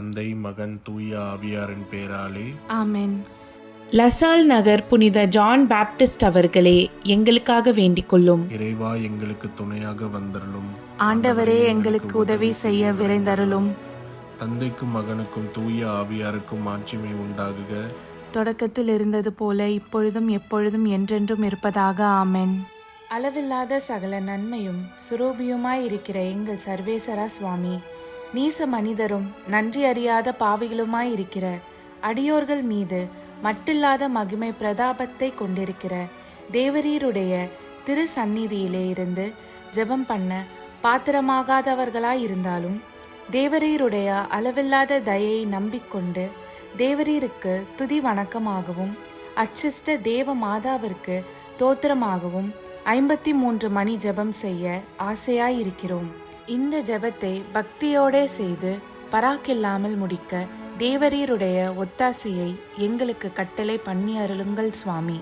தந்தை, மகன், தூய ஆவியாரின் பெயராலே ஆமென். லசால் நகர் புனித ஜான் பாப்டிஸ்ட் அவர்களே, எங்களுக்காக வேண்டிக் கொள்ளும். இறைவா, எங்களுக்கு துணையாக வந்தருளும். ஆண்டவரே, எங்களுக்கு உதவி செய்ய விரைந்தருளும். தந்தைக்கும் மகனுக்கும் தூய ஆவியாருக்கும் மாட்சிமை உண்டாகுக. தொடக்கத்தில் இருந்தது போல இப்பொழுதும் எப்பொழுதும் என்றென்றும் இருப்பதாக. ஆமென். அளவில்லாத சகல நன்மையும் சுரூபியுமாய் இருக்கிற எங்கள் சர்வேசரா சுவாமி, நீச மனிதரும் நன்றி அறியாத பாவிகளுமாய் இருக்கிற அடியோர்கள் மீது மட்டில்லாத மகிமை பிரதாபத்தை கொண்டிருக்கிற தேவரீருடைய திரு சந்நிதியிலே இருந்து ஜெபம் பண்ண பாத்திரமாகாதவர்களாய் இருந்தாலும் தேவரீருடைய அளவில்லாத தயையை நம்பிக்கொண்டு தேவரீருக்கு துதி வணக்கமாகவும் அச்சிஷ்ட தேவ மாதாவிற்கு தோத்திரமாகவும் 53 மணி ஜெபம் செய்ய ஆசையாயிருக்கிறோம். இந்த ஜெபத்தை பக்தியோடே செய்து பராக்கில்லாமல் முடிக்க தேவரீருடைய ஒத்தாசையை எங்களுக்கு கட்டளை பண்ணி அருளுங்கள் சுவாமி.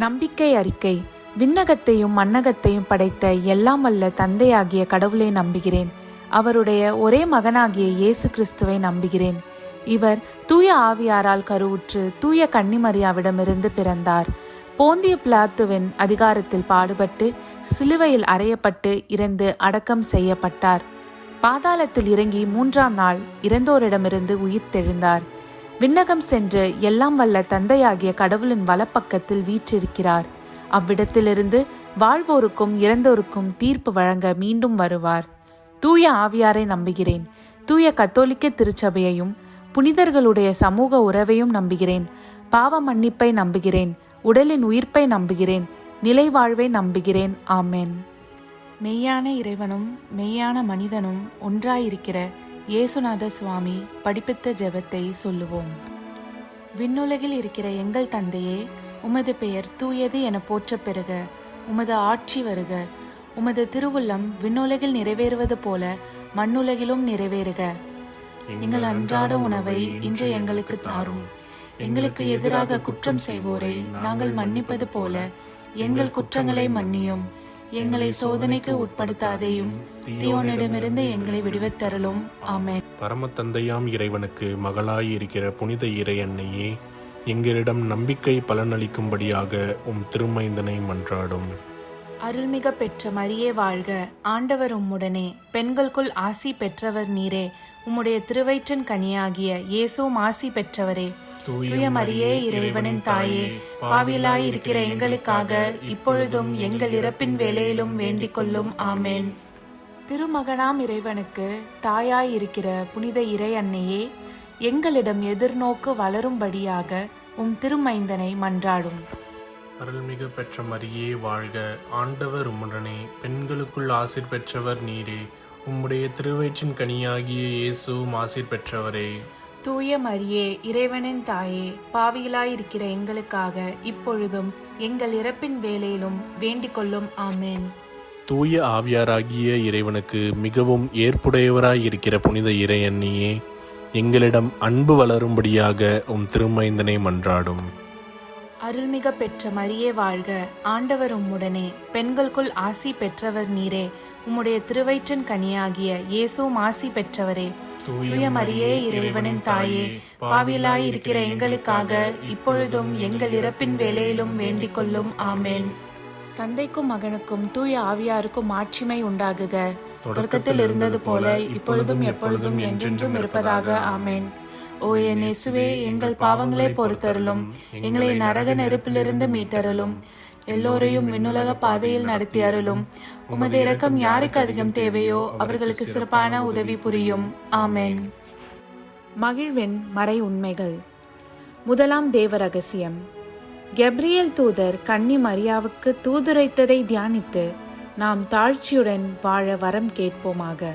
நம்பிக்கை அறிக்கை. விண்ணகத்தையும் மண்ணகத்தையும் படைத்த எல்லாம் வல்ல தந்தையாகிய கடவுளை நம்புகிறேன். அவருடைய ஒரே மகனாகிய இயேசு கிறிஸ்துவை நம்புகிறேன். இவர் தூய ஆவியாரால் கருவுற்று தூய கன்னிமரியாவிடமிருந்து பிறந்தார். போந்திய பிலாத்துவின் அதிகாரத்தில் பாடுபட்டு சிலுவையில் அறையப்பட்டு இறந்து அடக்கம் செய்யப்பட்டார். பாதாளத்தில் இறங்கி 3ஆம் நாள் இறந்தோரிடமிருந்து உயிர் தெழுந்தார். விண்ணகம் சென்று எல்லாம் வல்ல தந்தையாகிய கடவுளின் வலப்பக்கத்தில் வீற்றிருக்கிறார். அவ்விடத்திலிருந்து வாழ்வோருக்கும் இறந்தோருக்கும் தீர்ப்பு வழங்க மீண்டும் வருவார். தூய ஆவியாரை நம்புகிறேன். தூய கத்தோலிக்க திருச்சபையையும் புனிதர்களுடைய சமூக உறவையும் நம்புகிறேன். பாவ மன்னிப்பை நம்புகிறேன். உடலின் உயிர்ப்பை நம்புகிறேன். நிலை வாழ்வை நம்புகிறேன். ஆமென். மெய்யான இறைவனும் மெய்யான மனிதனும் ஒன்றாயிருக்கிற இயேசுநாத சுவாமி படிப்பித்த ஜெபத்தை சொல்லுவோம். விண்ணுலகில் இருக்கிற எங்கள் தந்தையே, உமது பெயர் தூயது என போற்றப் பெறுக. உமது ஆட்சி வருக. உமது திருவுள்ளம் விண்ணுலகில் நிறைவேறுவது போல மண்ணுலகிலும் நிறைவேறுக. எங்கள் அன்றாட உணவை இன்று எங்களுக்கு தாரும். எங்களுக்கு எதிராக குற்றம் செய்வோரை நாங்கள் மன்னிப்பது போல எங்கள் குற்றங்களை மன்னியும். எங்களை சோதனைக்கு உட்படுத்தாதேயும், தீயோனிடமிருந்து எங்களை விடுவித்தருளும். ஆமென். பரம தந்தையாம் இறைவனுக்கு மகளாய் இருக்கிற புனித இறை அன்னையே, எங்களிடம் நம்பிக்கை பலனளிக்கும்படியாக உம் திருமைந்தனை மன்றாடும். அருள்மிக பெற்ற மரியே வாழ்க. ஆண்டவர் உம்முடனே, பெண்களுக்குள் ஆசி பெற்றவர் நீரே. உம்முடைய திருவயிற்றின் கனியாகிய இயேசுவும் ஆசி பெற்றவரே. தூய மரியே, இறைவனின் தாயே, பாவிலாய் இருக்கிற எங்களுக்காக இப்பொழுதும் எங்கள் இறப்பின் வேளையிலும் வேண்டிக் கொள்ளும். ஆமென். திருமகனாம் இறைவனுக்கு தாயாய் இருக்கிற புனித இறை அன்னையே, எங்களிடம் எதிர்நோக்கு வளரும்படியாக உம் திருமைந்தனை மன்றாடும். அருள்மிகு பெற்ற மரியே வாழ்க. ஆண்டவர் உம்முடனே, பெண்களுக்குள் ஆசீர் பெற்றவர் நீரே. உம்முடைய திருவயிற்றின் கனியாகிய இயேசுவும் ஆசீர் பெற்றவரே. தூய மரியே, இறைவனின் தாயே, பாவிகளாயிருக்கிற எங்களுக்காக இப்பொழுதும் எங்கள் இறப்பின் வேளையிலும் வேண்டிக் கொள்ளும். ஆமென். தூய ஆவியாராகிய இறைவனுக்கு மிகவும் ஏற்புடையவராயிருக்கிற புனித இறை அன்னியே, எங்களிடம் அன்பு வளரும்படியாக உம் திருமைந்தனை மன்றாடும். அருள்மிக பெற்ற மரியே வாழ்க. ஆண்டவர் உம்முடனே, பெண்களுக்குள் ஆசி பெற்றவர் நீரே. உம்முடைய திருவயிற்றின் கனியாகிய இயேசுவும் ஆசி பெற்றவரே. தூய மரியே, இறைவனின் தாயே, பாவிலாய் இருக்கிற எங்களுக்காக இப்பொழுதும் எங்கள் இறப்பின் வேளையிலும் வேண்டிக் கொள்ளும். ஆமென். தந்தைக்கும் மகனுக்கும் தூய ஆவியாருக்கும் மாட்சிமை உண்டாகுக. தொடக்கத்தில் இருந்தது போல இப்பொழுதும் எப்பொழுதும் என்றென்றும் இருப்பதாக. ஆமென். ஓ என் இயேசுவே, எங்கள் பாவங்களை பொறுத்தருளும். எங்களை நரக நெருப்பிலிருந்து மீட்டருளும். எல்லோரையும் விண்ணுலக பாதையில் நடத்தி அருளும். உமது இரக்கம் யாருக்கு அதிகம் தேவையோ அவர்களுக்கு சிறப்பான உதவி புரியும். ஆமென். மகிழ்வின் மறை உண்மைகள். முதலாம் தேவ ரகசியம். கெப்ரியேல் தூதர் கன்னி மரியாவுக்கு தூதுரைத்ததை தியானித்து நாம் தாழ்ச்சியுடன் வாழ வரம் கேட்போமாக.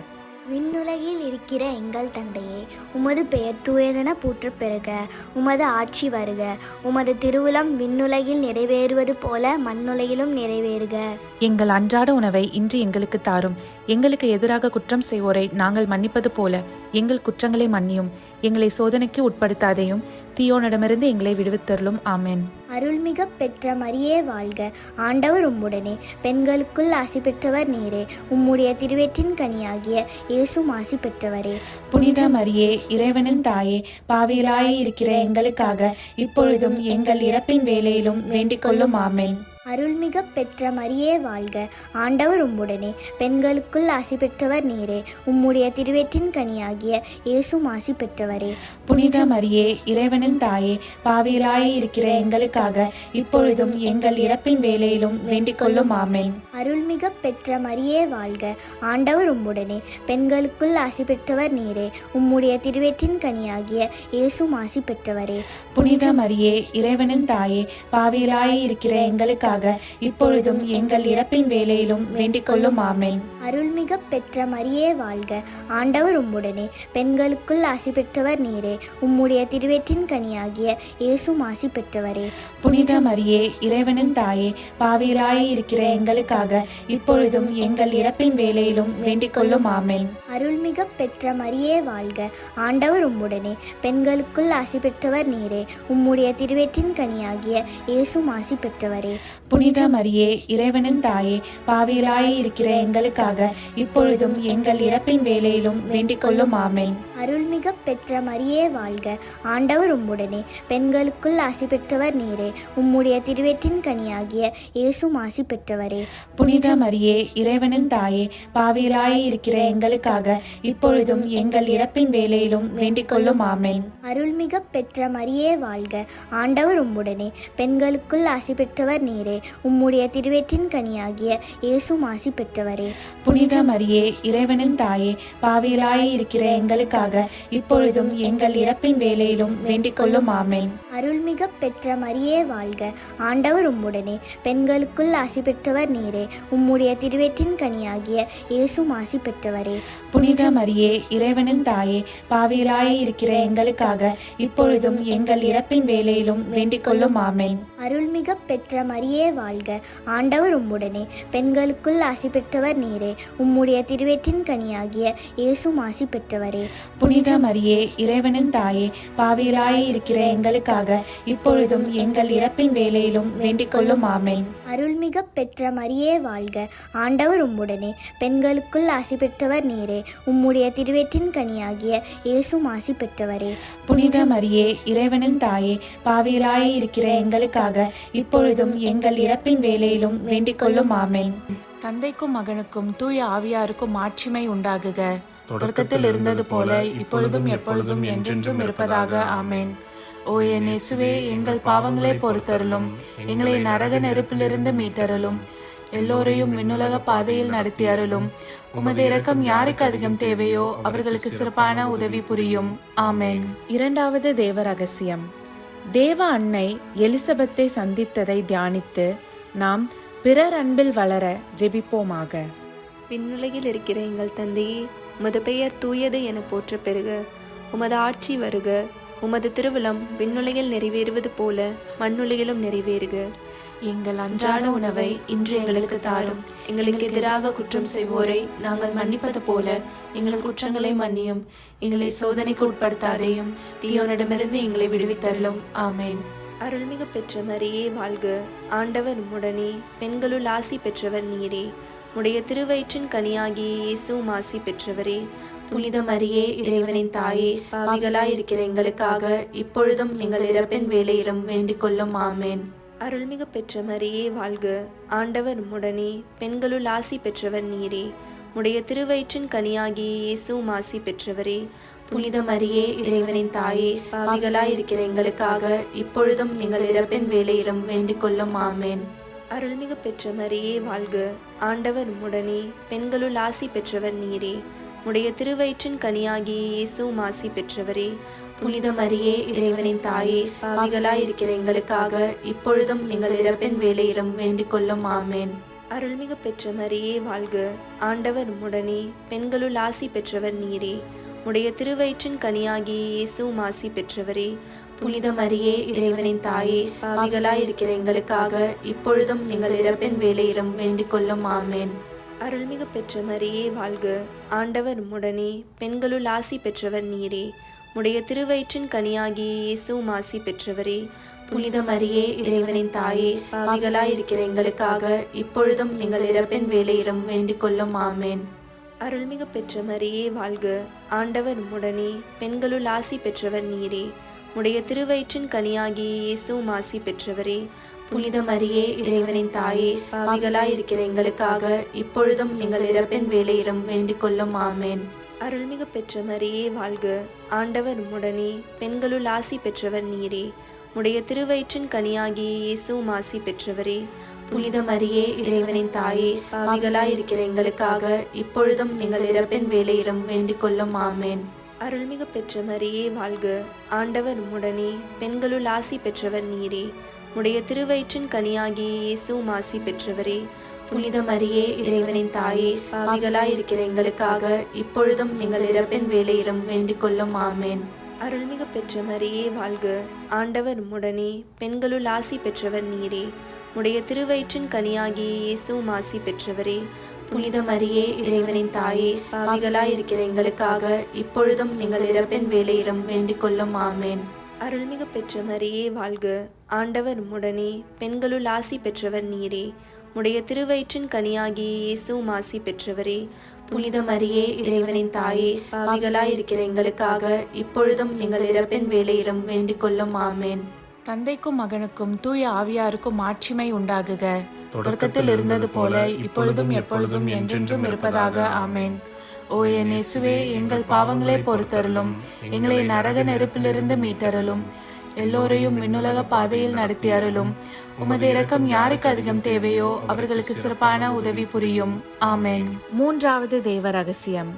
விண்ணுலகில் இருக்கிற எங்கள் தந்தையே, உமது பெயர் தூயதென போற்றப் பெறுக. உமது ஆட்சி வருக. உமது திருவுளம் விண்ணுலகில் நிறைவேறுவது போல மண்ணுலகிலும் நிறைவேறுக. எங்கள் அன்றாட உணவை இன்று எங்களுக்கு தாரும். எங்களுக்கு எதிராக குற்றம் செய்வோரை நாங்கள் மன்னிப்பது போல எங்கள் குற்றங்களை மன்னியும். எங்களை சோதனைக்கு உட்படுத்தாதையும், தீயோனிடமிருந்து எங்களை விடுவித்தருளும். ஆமென். அருள்மிக பெற்ற மரியே வாழ்க, ஆண்டவர் உம்முடனே, பெண்களுக்குள் ஆசி பெற்றவர் நீரே. உம்முடைய திருவயிற்றின் கனியாகிய இயேசுவும் ஆசி பெற்றவரே. புனித மரியே, இறைவனின் தாயே, பாவிகளாய் இருக்கிற எங்களுக்காக இப்பொழுதும் எங்கள் இறப்பின் வேளையிலும் வேண்டிக் கொள்ளும். ஆமென். அருள்மிக பெற்ற மரியே வாழ்க, ஆண்டவர் உம்முடனே, பெண்களுக்குள் ஆசி பெற்றவர் நீரே. உம்முடைய திருவயிற்றின் கனியாகிய இயேசுவும் ஆசி பெற்றவரே. புனித மரியே, இறைவனின் தாயே, பாவிகளாய் இருக்கிற எங்களுக்காக இப்பொழுதும் எங்கள் இறப்பின் வேளையிலும் வேண்டிக் கொள்ளும். ஆமென். அருள்மிக பெற்ற மரியே வாழ்க, ஆண்டவர் உம்முடனே, பெண்களுக்குள் ஆசி பெற்றவர் நீரே. உம்முடைய திருவயிற்றின் கனியாகிய இயேசுவும் ஆசி பெற்றவரே. புனித மரியே, இறைவனின் தாயே, பாவிகளாய் இருக்கிற எங்களுக்காக இப்பொழுதும் எங்கள் இறப்பின் வேளையிலும் வேண்டிக் கொள்ளும். ஆமென். அருள்மிக பெற்ற மரியே வாழ்க, ஆண்டவர் உம்முடனே, பெண்களுக்குள் ஆசி பெற்றவர் நீரே. உம்முடைய திருவயிற்றின் கனியாகிய இயேசுவும் ஆசி பெற்றவரே. புனித மரியே, இறைவனின் தாயே, பாவிகளாய் இருக்கிற எங்களுக்காக இப்பொழுதும் எங்கள் இறப்பின் வேளையிலும் வேண்டிக் கொள்ளும். ஆமென். அருள்மிக பெற்ற மரியே வாழ்க, ஆண்டவர் உம்முடனே, பெண்களுக்குள் ஆசி பெற்றவர் நீரே. உம்முடைய திருவயிற்றின் கனியாகிய இயேசுவும் ஆசி பெற்றவரே. புனித மரியே, இறைவனின் தாயே, பாவிகளாய் இருக்கிற எங்களுக்காக இப்பொழுதும் எங்கள் இறப்பின் வேளையிலும் வேண்டிக் கொள்ளும். ஆமென். அருள்மிக பெற்ற மரியே வாழ்க, ஆண்டவர் உம்முடனே, பெண்களுக்குள் ஆசி பெற்றவர் நீரே. உம்முடைய திருவயிற்றின் கனியாகிய இயேசுவும் ஆசி பெற்றவரே. புனித மரியே, இறைவனின் தாயே, பாவிகளாய் இருக்கிற எங்களுக்காக இப்பொழுதும் எங்கள் இறப்பின் வேளையிலும் வேண்டிக் கொள்ளும். ஆமென். அருள்மிக பெற்ற மரியே வாழ்க, ஆண்டவர் உம்முடனே, பெண்களுக்குள் ஆசி பெற்றவர் நீரே. உம்முடைய திருவயிற்றின் கனியாகிய இயேசுவும் ஆசி பெற்றவரே. புனித மரியே, இறைவனின் தாயே, பாவிகளாய் இருக்கிற எங்களுக்காக இப்பொழுதும் எங்கள் இறப்பின் வேளையிலும் வேண்டிக் கொள்ளும். ஆமென். அருள்மிக பெற்ற மரியே வாழ்க, ஆண்டவர் உம்முடனே, பெண்களுக்குள் ஆசி பெற்றவர் நீரே. உம்முடைய திருவயிற்றின் கனியாகிய இயேசுவும் ஆசி பெற்றவரே. புனித மரியே, இறைவனின் தாயே, பாவிகளாய் இருக்கிற எங்களுக்காக இப்பொழுதும் எங்கள் இறப்பின் வேளையிலும் வேண்டிக் கொள்ளும். ஆமென். அருள்மிக பெற்ற மரியே வாழ்க, ஆண்டவர் உம்முடனே, பெண்களுக்குள் ஆசி பெற்றவர் நீரே. உம்முடைய திருவயிற்றின் கனியாகிய இயேசுவும் ஆசி பெற்றவரே. புனித மரியே, இறைவனின் தாயே, பாவிகளாய் இருக்கிற எங்களுக்காக இப்பொழுதும் எங்கள் இறப்பின் வேளையிலும் வேண்டிக் கொள்ளும். ஆமென். அருள்மிக பெற்ற மரியே வாழ்க, ஆண்டவர் உம்முடனே, பெண்களுக்குள் ஆசி பெற்றவர் நீரே. உம்முடைய திருவயிற்றின் கனியாகிய இயேசுவும் ஆசி பெற்றவரே. புனித மரியே, இறைவனின் தாயே, பாவிகளாய் இருக்கிற எங்களுக்காக இப்பொழுதும் எங்கள் இறப்பின் வேளையிலும் வேண்டிக் கொள்ளும். ஆமென். தந்தைக்கும் மகனுக்கும் தூய ஆவியாருக்கும் மாட்சிமை உண்டாகுக. தொடக்கத்தில் இருந்தது போல இப்பொழுதும் எப்பொழுதும் என்றென்றும் இருப்பதாக. ஆமென். ஓ என் இயேசுவே, எங்கள் பாவங்களை பொறுத்தருளும். எங்களை நரக நெருப்பிலிருந்து மீட்டருளும். எல்லோரையும் விண்ணுலக பாதையில் நடத்தி அருளும். உமது இரக்கம் யாருக்கு அதிகம் தேவையோ அவர்களுக்கு சிறப்பான உதவி புரியும். ஆமென். இரண்டாவது தேவ ரகசியம். தேவ அன்னை எலிசபெத்தை சந்தித்ததை தியானித்து நாம் பிறர் அன்பில் வளர ஜெபிப்போமாக. விண்ணுலகில் இருக்கிற எங்கள் தந்தையே, உமது பெயர் தூயது என போற்ற பெறுக. உமது ஆட்சி வருக. உமது திருவிழம் விண்ணுலகில் நிறைவேறுவது போல மண்ணுலகிலும் நிறைவேறுக. எங்கள் அன்றாட உணவை இன்று எங்களுக்கு தாரும். எங்களுக்கு எதிராக குற்றம் செய்வோரை நாங்கள் மன்னிப்பது போல எங்கள் குற்றங்களை மன்னியும். எங்களை சோதனைக்கு உட்படுத்தாதையும், தீயோனிடமிருந்து எங்களை விடுவித்தருளும். ஆமென். அருள்மிகு பெற்ற மரியே வாழ்க, ஆண்டவர் உம்முடனே, பெண்களுள் ஆசி பெற்றவர் நீரே. உடைய திருவயிற்றின் கனியாகிய இயேசுவும் ஆசி பெற்றவரே. புனித மரியே, இறைவனின் தாயே, பாவிகளாயிருக்கிற எங்களுக்காக இப்பொழுதும் எங்கள் இறப்பின் வேளையிலும் வேண்டிக் கொள்ளும். ஆமென். அருள்மிகு பெற்ற மரியே வாழ்க, ஆண்டவர் உம்முடனே, பெண்களுள் ஆசி பெற்றவர் நீரே. உடைய திருவயிற்றின் கனியாகிய இயேசுவும் ஆசி பெற்றவரே. புனித மரியே, இறைவனின் தாயே, பாவிகளாயிருக்கிற எங்களுக்காக இப்பொழுதும் எங்கள் இறப்பின் வேளையிலும் வேண்டிக் கொள்ளும். ஆமென். அருள்மிகு பெற்ற மரியே வாழ்க, ஆண்டவர் உம்முடனே, பெண்களுள் ஆசி பெற்றவர் நீரே. உடைய திருவயிற்றின் கனியாகிய இயேசுவும் ஆசி பெற்றவரே. புனித மரியே, இறைவனின் தாயே, பாவிகளாயிருக்கிற எங்களுக்காக இப்பொழுதும் எங்கள் இறப்பின் வேளையிலும் வேண்டிக் கொள்ளும். ஆமென். அருள்மிகு பெற்ற மரியே வாழ்க, ஆண்டவர் உம்முடனே, பெண்களுள் ஆசி பெற்றவர் நீரே. உடைய திருவயிற்றின் கனியாகிய இயேசுவும் ஆசி பெற்றவரே. புனித மரியே இறைவனின் தாயே, பாவிகளாயிருக்கிற எங்களுக்காக இப்பொழுதும் எங்கள் இறப்பின் வேளையிலும் வேண்டிக் கொள்ளும். ஆமேன். அருள்மிகு பெற்ற மரியே வாழ்க, ஆண்டவர் உம்முடனே, பெண்களுள் ஆசி பெற்றவர் நீரே. உடைய திருவயிற்றின் கனியாகிய இயேசுவும் ஆசி பெற்றவரே. புனித மரியே இறைவனின் தாயே, பாவிகளாயிருக்கிற எங்களுக்காக இப்பொழுதும் எங்கள் இறப்பின் வேளையிலும் வேண்டிக் கொள்ளும். ஆமேன். அருள்மிகு பெற்ற மரியே வாழ்க, ஆண்டவர் உம்முடனே, பெண்களுள் ஆசி பெற்றவர் நீரே. உடைய திருவயிற்றின் கனியாகிய இயேசுவும் ஆசி பெற்றவரே. புனித மரியே இறைவனின் தாயே, பாவிகளாயிருக்கிற எங்களுக்காக இப்பொழுதும் எங்கள் இறப்பின் வேளையிலும் வேண்டிக் கொள்ளும். ஆமேன். அருள்மிகு பெற்ற மரியே வாழ்க, ஆண்டவர் உம்முடனே, பெண்களுள் ஆசி பெற்றவர் நீரே. உடைய திருவயிற்றின் கனியாகிய இயேசுவும் ஆசி பெற்றவரே. புனித மரியே இறைவனின் தாயே, பாவிகளாயிருக்கிற எங்களுக்காக இப்பொழுதும் எங்கள் இறப்பின் வேளையிலும் வேண்டிக் கொள்ளும். ஆமேன். அருள்மிகு பெற்ற மரியே வாழ்க, ஆண்டவர் உம்முடனே, பெண்களுள் ஆசி பெற்றவர் நீரே. உடைய திருவயிற்றின் கனியாகிய இயேசுவும் ஆசி பெற்றவரே. புனித மரியே இறைவனின் தாயே, பாவிகளாயிருக்கிற எங்களுக்காக இப்பொழுதும் எங்கள் இறப்பின் வேளையிலும் வேண்டிக் கொள்ளும். ஆமேன். அருள்மிகு பெற்ற மரியே வாழ்க, ஆண்டவர் உம்முடனே, பெண்களுள் ஆசி பெற்றவர் நீரே. உடைய திருவயிற்றின் கனியாகிய இயேசுவும் ஆசி பெற்றவரே. புனித மரியே இறைவனின் தாயே, பாவிகளாயிருக்கிற எங்களுக்காக இப்பொழுதும் எங்கள் இறப்பின் வேளையிலும் வேண்டிக் கொள்ளும். ஆமேன். அருள்மிகு பெற்ற மரியே வாழ்க, ஆண்டவர் உம்முடனே, பெண்களுள் ஆசி பெற்றவர் நீரே. உடைய திருவயிற்றின் கனியாகிய இயேசுவும் ஆசி பெற்றவரே. புனித மரியே இறைவனின் தாயே, பாவிகளாயிருக்கிற எங்களுக்காக இப்பொழுதும் எங்கள் இறப்பின் வேளையிலும் வேண்டிக் கொள்ளும். ஆமேன். தந்தைக்கும் மகனுக்கும் தூய ஆவியாருக்கும் ஆட்சிமை உண்டாகுக. தொடக்கத்தில் இருந்தது போல இப்பொழுதும் எப்பொழுதும் என்றென்றும் இருப்பதாக. ஆமேன். ஓ என் இயேசுவே, எங்கள் பாவங்களை பொறுத்தருளும், எங்களை நரக நெருப்பிலிருந்து மீட்டருளும், எல்லோரையும் விண்ணுலக பாதையில் நடத்தி அருளும். உமது இரக்கம் யாருக்கு அதிகம் தேவையோ அவர்களுக்கு சிறப்பான உதவி புரியும். ஆமேன். மூன்றாவது தேவ ரகசியம்.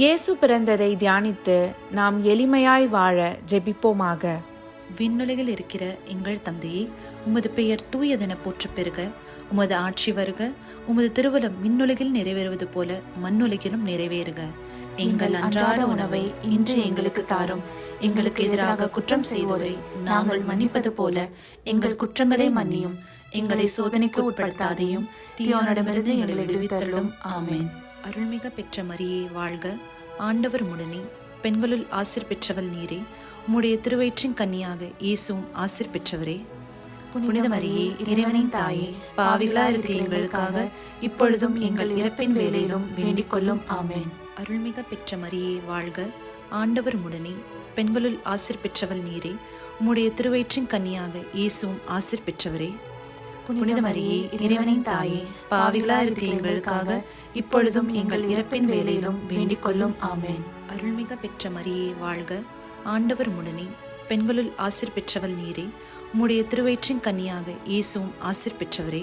இயேசு பிறந்ததை தியானித்து நாம் எளிமையாய் வாழ ஜெபிப்போமாக. விண்ணுலகில் இருக்கிற எங்கள் தந்தையே, உமது பெயர் தூயதென போற்றப் பெறுக. உமது ஆட்சி வருக. உமது திருவுளம் விண்ணுலகில் நிறைவேறுவது போல மண்ணுலகிலும் நிறைவேறுக. எங்கள் அன்றாட உணவை இன்று எங்களுக்கு தாரும். எங்களுக்கு எதிராக குற்றம் செய்வோரை நாங்கள் மன்னிப்பது போல எங்கள் குற்றங்களை மன்னியும். எங்களை சோதனைக்கு உட்படுத்தாதையும் தீயோனிடமிருந்து எங்களை விடுவித்தருளும். ஆமேன். அருள்மிக பெற்ற மரியே வாழ்க, ஆண்டவர் உம்முடனே, பெண்களுள் ஆசீர் பெற்றவள் நீரே. உம்முடைய திருவயிற்றின் கன்னியாக இயேசுவும் ஆசீர் பெற்றவரே. புனித மரியே இறைவனின் தாயே, பாவிகளா இருக்கிற எங்களுக்காக இப்பொழுதும் எங்கள் இறப்பின் வேளையிலும் வேண்டிக் கொள்ளும். ஆமேன். அருள்மிக பெற்ற மரியே வாழ்க, ஆண்டவர் உம்முடனே, பெண்களுள் ஆசீர் பெற்றவள் நீரே. உம்முடைய திருவயிற்றின் கன்னியாக இயேசுவும் ஆசீர் பெற்றவரே. புனித மரியே இறைவனின் தாயே, பாவிகளா இருக்கிற எங்களுக்காக இப்பொழுதும் எங்கள் இறப்பின் வேளையிலும் வேண்டிக் கொள்ளும். ஆமேன். அருள்மிக பெற்ற மரியே வாழ்க, ஆண்டவர் உம்முடனே, பெண்களுள் ஆசீர் பெற்றவள் நீரே. உம்முடைய திருவயிற்றின் கன்னியாக இயேசுவும் ஆசீர் பெற்றவரே.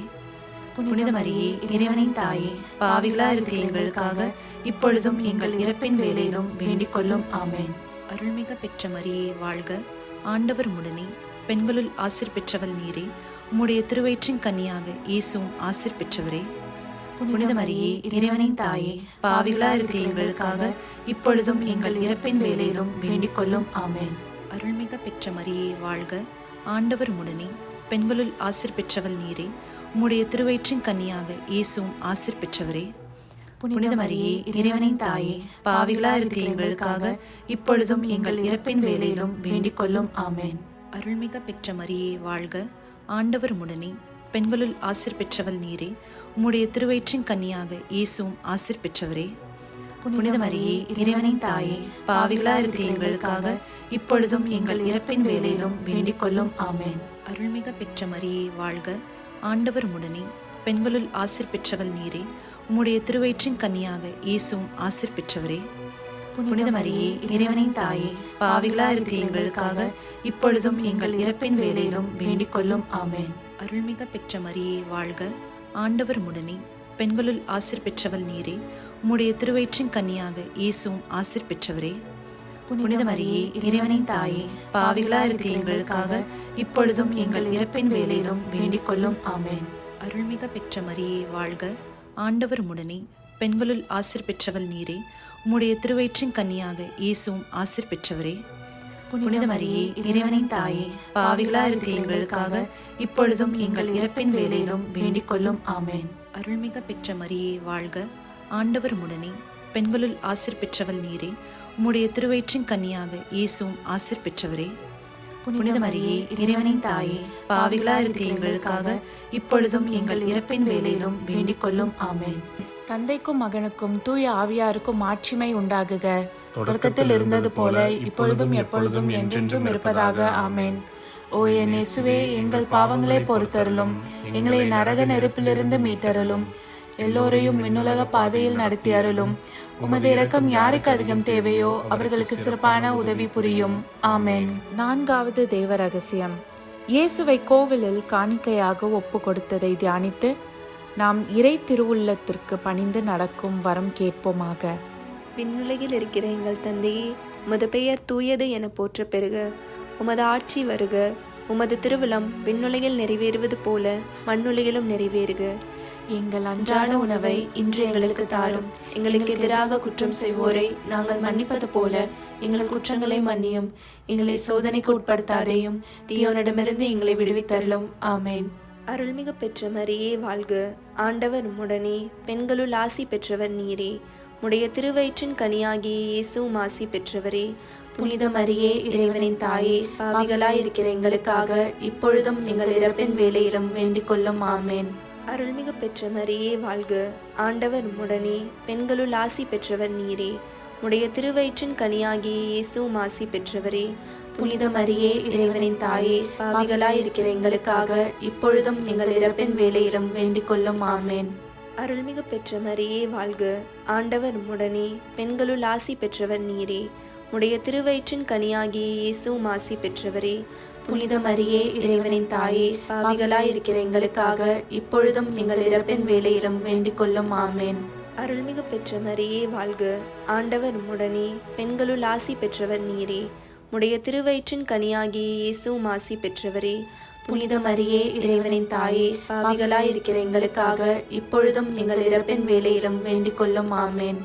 புனித மரியே இறைவனின் தாயே, பாவிகளா இருக்கிற எங்களுக்காக இப்பொழுதும் எங்கள் இறப்பின் வேளையிலும் வேண்டிக் கொள்ளும். ஆமேன். அருள்மிக பெற்ற மரியே வாழ்க, ஆண்டவர் உம்முடனே, பெண்களுள் ஆசீர் பெற்றவள் நீரே. உம்முடைய திருவயிற்றின் கன்னியாக இயேசுவும் ஆசீர் பெற்றவரே. புனித மரியே இறைவனின் தாயே, பாவிகளா இருக்கிற எங்களுக்காக இப்பொழுதும் எங்கள் இறப்பின் வேளையிலும் வேண்டிக் கொள்ளும். ஆமேன். அருள்மிக பெற்ற மரியே வாழ்க, ஆண்டவர் உம்முடனே, பெண்களுள் ஆசீர் பெற்றவள் நீரே. உம்முடைய திருவயிற்றின் கன்னியாக இயேசுவும் ஆசீர் பெற்றவரே. புனித மரியே இறைவனின் தாயே, பாவிகளா இருக்கிற எங்களுக்காக இப்பொழுதும் எங்கள் இறப்பின் வேளையிலும் வேண்டிக் கொள்ளும். ஆமேன். அருள்மிக பெற்ற மரியே வாழ்க, ஆண்டவர் உம்முடனே, பெண்களுள் ஆசீர் பெற்றவள் நீரே. உம்முடைய திருவயிற்றின் கன்னியாக இயேசுவும் ஆசீர் பெற்றவரே. புனித மரியே இறைவனின் தாயே, பாவிகளா இருக்கிற எங்களுக்காக இப்பொழுதும் எங்கள் இறப்பின் வேளையிலும் வேண்டிக் கொள்ளும். ஆமேன். அருள்மிக பெற்ற மரியே வாழ்க, ஆண்டவர் உம்முடனே, பெண்களுள் ஆசீர் பெற்றவள் நீரே. உம்முடைய திருவயிற்றின் கன்னியாக இயேசுவும் ஆசீர் பெற்றவரே. புனித மரியே இறைவனின் தாயே, பாவிகளா இருக்கிற எங்களுக்காக இப்பொழுதும் எங்கள் இறப்பின் வேளையிலும் வேண்டிக் கொள்ளும். ஆமேன். அருள்மிக பெற்ற மரியே வாழ்க, ஆண்டவர் உம்முடனே, பெண்களுள் ஆசீர் பெற்றவள் நீரே. உம்முடைய திருவயிற்றின் கன்னியாக இயேசுவும் ஆசீர் பெற்றவரே. புனித மரியே இறைவனின் தாயே, பாவிகளா இருக்கிற எங்களுக்காக இப்பொழுதும் எங்கள் இறப்பின் வேளையிலும் வேண்டிக் கொள்ளும். ஆமேன். அருள்மிக பெற்ற மரியே வாழ்க, ஆண்டவர் உம்முடனே, பெண்களுள் ஆசீர் பெற்றவள் நீரே. உம்முடைய திருவயிற்றின் கன்னியாக இயேசுவும் ஆசீர் பெற்றவரே. புனித மரியே, இறைவனின் தாயே, பாவிகளா இருக்கிற எங்களுக்காக இப்பொழுதும் எங்கள் இறப்பின் வேளையிலும் வேண்டிக் கொள்ளும். ஆமென். அருள்மிக பெற்ற மரியே வாழ்க, ஆண்டவர் உம்முடனே, பெண்களுள் ஆசீர் பெற்றவள் நீரே. உம்முடைய திருவயிற்றின் கன்னியாக இயேசுவும் ஆசீர் பெற்றவரே. புனித மரியே, இறைவனின் தாயே, பாவிகளா இருக்கிற எங்களுக்காக இப்பொழுதும் எங்கள் இறப்பின் வேளையிலும் வேண்டிக் கொள்ளும். ஆமென். தந்தைக்கும் மகனுக்கும் தூய ஆவியாருக்கும் மாட்சிமை உண்டாகுக. தொடக்கத்தில் இருந்தது போல இப்பொழுதும் எப்பொழுதும் என்றென்றும் இருப்பதாக. ஆமென். ஓ என் இயேசுவே, எங்கள் பாவங்களை பொறுத்தருளும், எங்களை நரக நெருப்பிலிருந்து மீட்டருளும், எல்லோரையும் விண்ணுலக பாதையில் நடத்தி அருளும். உமது இரக்கம் யாருக்கு அதிகம் தேவையோ அவர்களுக்கு சிறப்பான உதவி புரியும். ஆமென். 4வது தேவ ரகசியம். இயேசுவை கோவிலில் காணிக்கையாக ஒப்பு கொடுத்ததை தியானித்து நாம் இறை திருவுள்ளத்திற்கு பணிந்து நடக்கும் வரம் கேட்போமாக. விண்ணுலகில் இருக்கிற எங்கள் தந்தையே, உமது பெயர் தூயது என போற்ற பெறுக. உமது ஆட்சி வருக. உமது திருவிழம் விண்ணுலகில் நிறைவேறுவது போல மண்ணுலகிலும் நிறைவேறுக. எங்கள் அன்றாட உணவை இன்று எங்களுக்கு தாரும். எங்களுக்கு எதிராக குற்றம் செய்வோரை நாங்கள் மன்னிப்பது போல எங்கள் குற்றங்களை மன்னியும். எங்களை சோதனைக்கு உட்படுத்தாதேயும், தீயோனிடமிருந்து எங்களை விடுவித்தருளும். ஆமென். அருள்மிகு பெற்ற மரியே வாழ்க, ஆண்டவர் உம்முடனே, பெண்களுள் ஆசி பெற்றவர் நீரே. உடைய திருவயிற்றின் கனியாகிய இயேசுவும் ஆசி பெற்றவரே. புனித மரியே, இறைவனின் தாயே, பாவிகளாயிருக்கிற எங்களுக்காக இப்பொழுதும் எங்கள் இறப்பின் வேளையிலும் வேண்டிக் கொள்ளும். ஆமென். அருள்மிகு பெற்ற மரியே வாழ்க, ஆண்டவர் உம்முடனே, பெண்களுள் ஆசி பெற்றவர் நீரே. உடைய திருவயிற்றின் கனியாகிய இயேசுவும் ஆசி பெற்றவரே. புனித மரியே, இறைவனின் தாயே, பாவிகளாயிருக்கிற எங்களுக்காக இப்பொழுதும் எங்கள் இறப்பின் வேளையிலும் வேண்டிக் கொள்ளும். ஆமென். அருள்மிகு பெற்ற மரியே வாழ்க, ஆண்டவர் உம்முடனே, பெண்களுள் ஆசி பெற்றவர் நீரே. உடைய திருவயிற்றின் கனியாகிய இயேசுவும் ஆசி பெற்றவரே. புனித மரியே, இறைவனின் தாயே, பாவிகளாயிருக்கிற எங்களுக்காக இப்பொழுதும் எங்கள் இறப்பின் வேளையிலும் வேண்டிக் கொள்ளும். ஆமென். அருள்மிகு பெற்ற மரியே வாழ்க, ஆண்டவர் உம்முடனே, பெண்களுள் ஆசி பெற்றவர் நீரே. உடைய திருவயிற்றின் கனியாகிய இயேசுவும் ஆசி பெற்றவரே. புனித மரியே, இறைவனின் தாயே, பாவிகளாயிருக்கிற எங்களுக்காக இப்பொழுதும் எங்கள் இறப்பின் வேளையிலும் வேண்டிக் கொள்ளும். ஆமென்.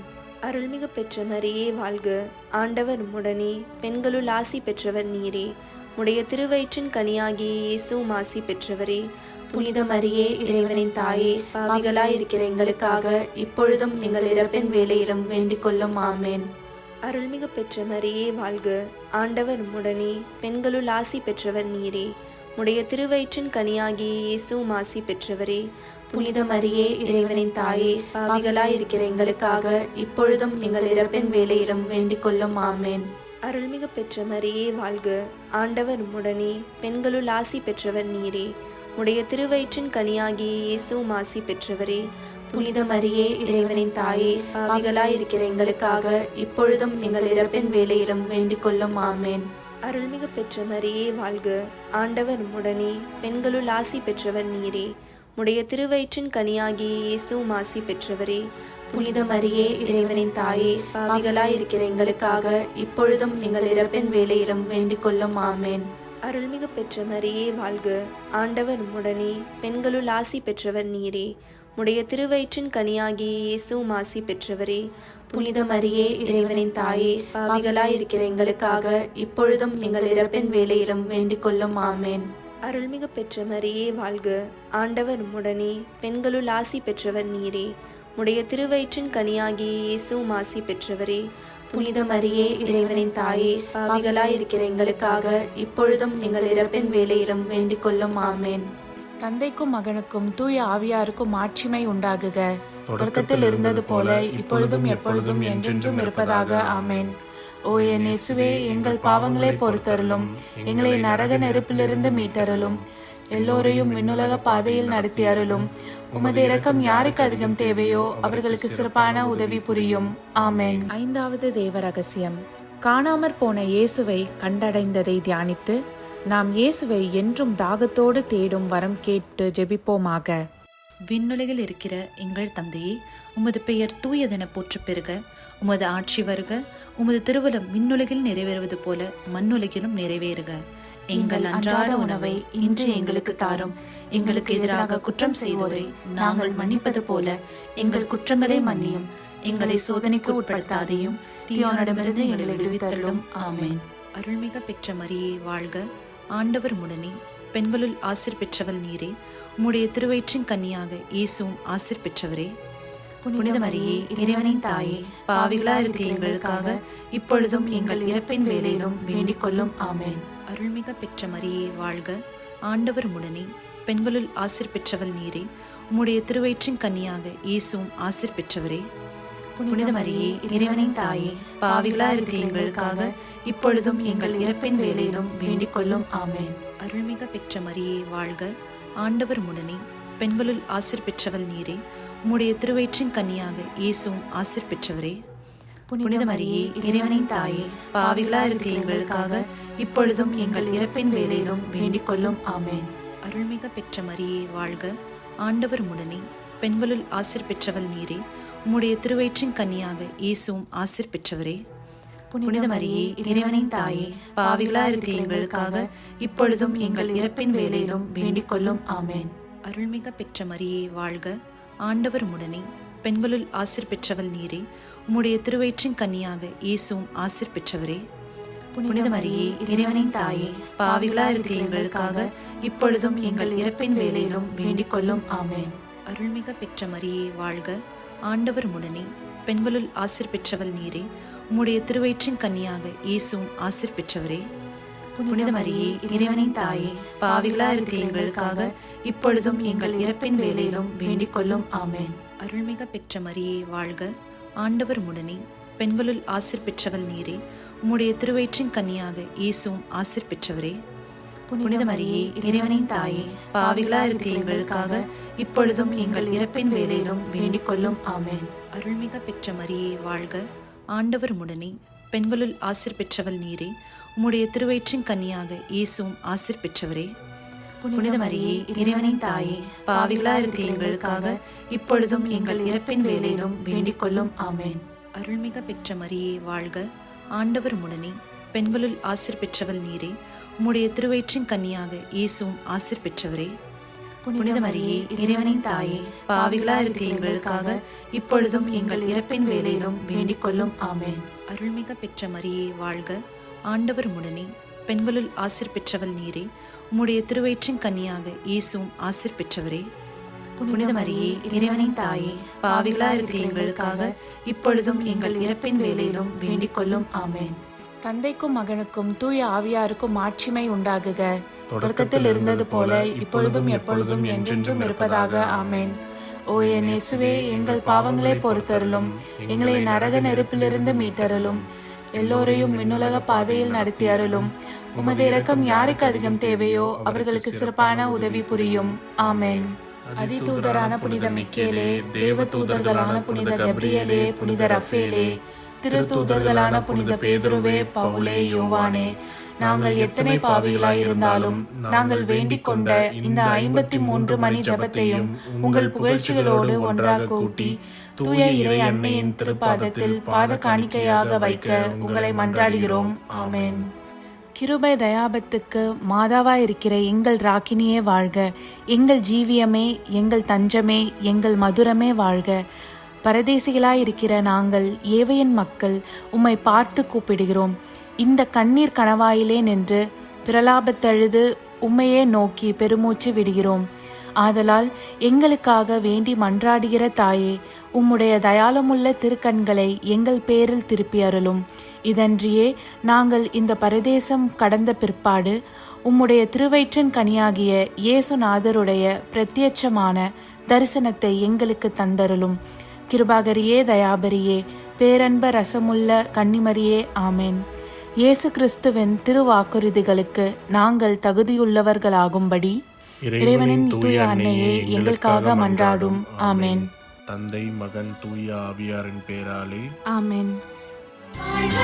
அருள்மிகு பெற்ற மரியே வாழ்க, ஆண்டவர் உம்முடனே, பெண்களுள் ஆசி பெற்றவர் நீரே. உடைய திருவயிற்றின் கனியாகிய இயேசுவும் ஆசி பெற்றவரே. புனித மரியே, இறைவனின் தாயே, பாவிகளாயிருக்கிற எங்களுக்காக இப்பொழுதும் எங்கள் இறப்பின் வேளையிலும் வேண்டிக் கொள்ளும். ஆமென். அருள்மிகு பெற்ற மரியே வாழ்க, ஆண்டவர் உம்முடனே, பெண்களுள் ஆசி பெற்றவர் நீரே. உடைய திருவயிற்றின் கனியாகிய இயேசுவும் ஆசி பெற்றவரே. புனித மரியே, இறைவனின் தாயே, பாவிகளாயிருக்கிற எங்களுக்காக இப்பொழுதும் எங்கள் இறப்பின் வேளையிலும் வேண்டிக் கொள்ளும். ஆமென். அருள்மிகு பெற்ற மரியே வாழ்க, ஆண்டவர் உம்முடனே, பெண்களுள் ஆசி பெற்றவர் நீரே. உடைய திருவயிற்றின் கனியாகிய இயேசுவும் ஆசி பெற்றவரே. புனித மரியே, இறைவனின் தாயே, பாவிகளாயிருக்கிற எங்களுக்காக இப்பொழுதும் எங்கள் இறப்பின் வேளையிலும் வேண்டிக் கொள்ளும். ஆமென். அருள்மிகு பெற்ற மரியே வாழ்க, ஆண்டவர் உம்முடனே, பெண்களுள் ஆசி பெற்றவர் நீரே. உடைய திருவயிற்றின் கனியாகிய இயேசுவும் ஆசி பெற்றவரே. புனித மரியே, இறைவனின் தாயே, பாவிகளாயிருக்கிற எங்களுக்காக இப்பொழுதும் எங்கள் இறப்பின் வேளையிலும் வேண்டிக் கொள்ளும். ஆமென். அருள்மிகு பெற்ற மரியே வாழ்க, ஆண்டவர் உம்முடனே, பெண்களுள் ஆசி பெற்றவர் நீரே. உடைய திருவயிற்றின் கனியாகிய இயேசுவும் ஆசி பெற்றவரே. புனித மரியே, இறைவனின் தாயே, பாவிகளாயிருக்கிற எங்களுக்காக இப்பொழுதும் எங்கள் இறப்பின் வேளையிலும் வேண்டிக் கொள்ளும். ஆமென். அருள்மிகு பெற்ற மரியே வாழ்க, ஆண்டவர் உம்முடனே, பெண்களுள் ஆசி பெற்றவர் நீரே. உடைய திருவயிற்றின் கனியாகிய இயேசுவும் ஆசி பெற்றவரே. புனித மரியே, இறைவனின் தாயே, பாவிகளாயிருக்கிற எங்களுக்காக இப்பொழுதும் எங்கள் இறப்பின் வேளையிலும் வேண்டிக் கொள்ளும். ஆமென். தந்தைக்கும் மகனுக்கும் தூய ஆவியாருக்கும் மாட்சிமை உண்டாகுக. தொடக்கத்தில் இருந்தது போல இப்பொழுதும் எப்பொழுதும் என்றென்றும் இருப்பதாக. ஆமென். ஓ என் இயேசுவே, எங்கள் பாவங்களை பொறுத்தருளும், எங்களை நரக நெருப்பிலிருந்து மீட்டருளும், எல்லோரையும் விண்ணுலக பாதையில் நடத்தி அருளும். உமது இரக்கம் யாருக்கு அதிகம் தேவையோ அவர்களுக்கு சிறப்பான உதவி புரியும். ஆமென். 5வது தேவ ரகசியம். காணாமற் போன இயேசுவை கண்டடைந்ததை தியானித்து நாம் இயேசுவை என்றும் தாகத்தோடு தேடும் வரம் கேட்டு ஜெபிப்போமாக. விண்ணுலகில் இருக்கிற எங்கள் தந்தையே, உமது பெயர் தூயதென போற்ற பெறுக. உமது ஆட்சி வருக. உமது திருவுளம் விண்ணுலகில் நிறைவேறுவது போல மண்ணுலகிலும் நிறைவேறுக. எங்கள் அன்றாட உணவை இன்று எங்களுக்கு தாரும். எங்களுக்கு எதிராக குற்றம் செய்தோரை நாங்கள் மன்னிப்பது போல எங்கள் குற்றங்களை மன்னியும். எங்களை சோதனைக்கு உட்படுத்தாதையும், தீயோனிடமிருந்து எங்களை விடுவித்தருளும். ஆமென். அருள்மிக பெற்ற மரியே வாழ்க, ஆண்டவர் உடனே, பெண்களுள் ஆசீர் பெற்றவள் நீரே. உம்முடைய திருவயிற்றின் கன்னியாக இயேசுவும் ஆசீர் பெற்றவரே. புனித மரியே, இறைவனின் தாயே, பாவிகளா இருக்கிற எங்களுக்காக இப்பொழுதும் எங்கள் இறப்பின் வேளையிலும் வேண்டிக் கொள்ளும். ஆமென். அருள்மிக பெற்ற மரியே வாழ்க, ஆண்டவர் உடனே, பெண்களுள் ஆசீர் பெற்றவள் நீரே. உம்முடைய திருவயிற்றின் கன்னியாக இயேசுவும் ஆசீர் பெற்றவரே. புனித மரியே, இறைவனின் தாயே, பாவிகளா இருக்கிற எங்களுக்காக இப்பொழுதும் எங்கள் இறப்பின் வேளையிலும் வேண்டிக் கொள்ளும். ஆமென். அருள்மிக பெற்ற மரியே வாழ்க, ஆண்டவர் உடனே, பெண்களுள் ஆசீர் பெற்றவள் நீரே. உம்முடைய திருவயிற்றின் கன்னியாக இயேசுவும் ஆசீர் பெற்றவரே. புனித மரியே, இறைவனின் தாயே, பாவிகளா இருக்கிற எங்களுக்காக இப்பொழுதும் எங்கள் இறப்பின் வேளையிலும் வேண்டிக் கொள்ளும். ஆமென். அருள்மிக பெற்ற மரியே வாழ்க, ஆண்டவர் உடனே, பெண்களுள் ஆசீர் பெற்றவள் நீரே. உம்முடைய திருவயிற்றின் கன்னியாக இயேசுவும் ஆசீர் பெற்றவரே. புனித மரியே, இறைவனின் தாயே, பாவிகளா இருக்கிற எங்களுக்காக இப்பொழுதும் எங்கள் இறப்பின் வேளையிலும் வேண்டிக் கொள்ளும். ஆமென். அருள்மிக பெற்ற மரியே வாழ்க, ஆண்டவர் உடனே, பெண்களுள் ஆசீர் பெற்றவள் நீரே. உம்முடைய திருவயிற்றின் கன்னியாக இயேசுவும் ஆசீர் பெற்றவரே. புனித மரியே, இறைவனின் தாயே, பாவிகளா இருக்கிற எங்களுக்காக இப்பொழுதும் எங்கள் இறப்பின் வேளையிலும் வேண்டிக் கொள்ளும். ஆமென். அருள்மிக பெற்ற மரியே வாழ்க, ஆண்டவர் உடனே, பெண்களுள் ஆசீர் பெற்றவள் நீரே. உம்முடைய திருவயிற்றின் கன்னியாக இயேசுவும் ஆசீர் பெற்றவரே. புனித மரியே, இறைவனின் தாயே, பாவிகளா இருக்கிற எங்களுக்காக இப்பொழுதும் எங்கள் இறப்பின் வேளையிலும் வேண்டிக் கொள்ளும். ஆமென். அருள்மிக பெற்ற மரியே வாழ்க, ஆண்டவர் உடனே, பெண்களுள் ஆசீர் பெற்றவள் நீரே. உம்முடைய திருவயிற்றின் கன்னியாக இயேசுவும் ஆசீர் பெற்றவரே. புனித மரியே, இறைவனின் தாயே, பாவிகளா இருக்கிற எங்களுக்காக இப்பொழுதும் எங்கள் இறப்பின் வேளையிலும் வேண்டிக் கொள்ளும். ஆமென். அருள்மிக பெற்ற மரியே வாழ்க, ஆண்டவர் உடனே, பெண்களுள் ஆசீர் பெற்றவள் நீரே. உம்முடைய திருவயிற்றின் கன்னியாக இயேசுவும் ஆசீர் பெற்றவரே. புனித மரியே, இறைவனின் தாயே, பாவிகளா இருக்கிற எங்களுக்காக இப்பொழுதும் எங்கள் இறப்பின் வேளையிலும் வேண்டிக் கொள்ளும். ஆமென். அருள்மிக பெற்ற மரியே வாழ்க, ஆண்டவர் உடனே, பெண்களுள் ஆசீர் பெற்றவள் நீரே. உம்முடைய திருவயிற்றின் கன்னியாக இயேசுவும் ஆசீர் பெற்றவரே. புனித மரியே, இறைவனின் தாயே, பாவிகளா இருக்கிற எங்களுக்காக இப்பொழுதும் எங்கள் இறப்பின் வேளையிலும் வேண்டிக் கொள்ளும். ஆமென். அருள்மிக பெற்ற மரியே வாழ்க, ஆண்டவர் உடனே, பெண்களுள் ஆசீர் பெற்றவள் நீரே. உம்முடைய திருவயிற்றின் கன்னியாக இயேசுவும் ஆசீர் பெற்றவரே. புனித மரியே, இறைவனின் தாயே, பாவிகளா இருக்கிற எங்களுக்காக இப்பொழுதும் எங்கள் இறப்பின் வேளையிலும் வேண்டிக் கொள்ளும். ஆமென். தந்தைக்கும் மகனுக்கும் தூய ஆவியாருக்கும் மாட்சிமை உண்டாகுக. தொடக்கத்தில் இருந்தது போல இப்பொழுதும் எப்பொழுதும் என்றென்றும் இருப்பதாக. ஆமென். ஓ என் இயேசுவே, எங்கள் பாவங்களை பொறுத்தருளும், எங்களை நரக நெருப்பிலிருந்து மீட்டருளும், எல்லோரையும் விண்ணுலக பாதையில் நடத்தி அருளும். உமது இரக்கம் யாருக்கு அதிகம் தேவையோ அவர்களுக்கு சிறப்பான உதவி புரியும். ஆமென். அதிதூதரான புனித மிக்கேலே, தேவ தூதர்களான புனித கப்ரியேலே, புனித ரஃபேலே, திருத்தூதர்களான புனித பேதுருவே, பவுலே, யோவானே, நாங்கள் எத்தனை பாவிகளாய் இருந்தாலும் நாங்கள் வேண்டிக் கொண்ட இந்த 53 மணி ஜபத்தையும் உங்கள் புகழ்ச்சிகளோடு ஒன்றாக கூட்டி தூய இறை அன்னையின் திருப்பாதத்தில் பாத காணிக்கையாக வைக்க உங்களை மன்றாடுகிறோம். ஆமென். கிருபை தயாபத்துக்கு மாதாவாயிருக்கிற எங்கள் ராக்கினியே வாழ்க. எங்கள் ஜீவியமே, எங்கள் தஞ்சமே, எங்கள் மதுரமே வாழ்க. பரதேசிகளாயிருக்கிற நாங்கள் ஏவையின் மக்கள் உம்மை பார்த்து கூப்பிடுகிறோம். இந்த கண்ணீர் கணவாயிலே நின்று பிரலாபத்தழுது உம்மையே நோக்கி பெருமூச்சு விடுகிறோம். ஆதலால் எங்களுக்காக வேண்டி மன்றாடுகிற தாயே, உம்முடைய தயாளமுள்ள திருக்கண்களை எங்கள் பேரில் திருப்பி அருளும். இதன்றியே நாங்கள் இந்த பரதேசம் கடந்த பிற்பாடு உம்முடைய திருவயிற்றின் கனியாகிய இயேசுநாதருடைய பிரத்யட்சமான தரிசனத்தை எங்களுக்கு தந்தருளும். கிருபாகரியே, தயாபரியே, பேரன்ப ரசமுள்ள கன்னிமரியே, ஆமென். இயேசு கிறிஸ்துவின் திருவாக்குறுதிகளுக்கு நாங்கள் தகுதியுள்ளவர்களாகும்படி இறைவனின் தூய அன்னையே எங்களுக்காக மன்றாடும். ஆமென். தந்தை, மகன், தூய ஆவியாரின் பேராலே ஆமென். வாழ்க